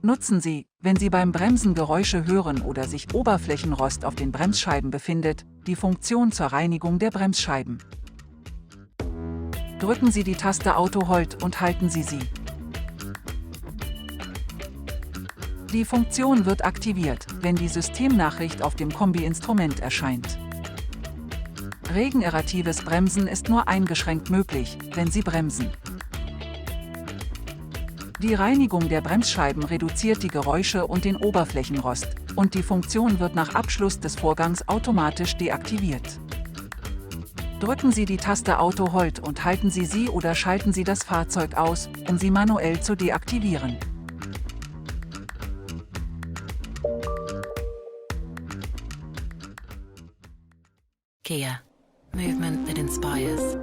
Nutzen Sie, wenn Sie beim Bremsen Geräusche hören oder sich Oberflächenrost auf den Bremsscheiben befindet, die Funktion zur Reinigung der Bremsscheiben. Drücken Sie die Taste Auto Hold und halten Sie sie. Die Funktion wird aktiviert, wenn die Systemnachricht auf dem Kombi-Instrument erscheint. Regeneratives Bremsen ist nur eingeschränkt möglich, wenn Sie bremsen. Die Reinigung der Bremsscheiben reduziert die Geräusche und den Oberflächenrost, und die Funktion wird nach Abschluss des Vorgangs automatisch deaktiviert. Drücken Sie die Taste Auto Hold und halten Sie sie oder schalten Sie das Fahrzeug aus, um sie manuell zu deaktivieren. Kia. Movement that inspires.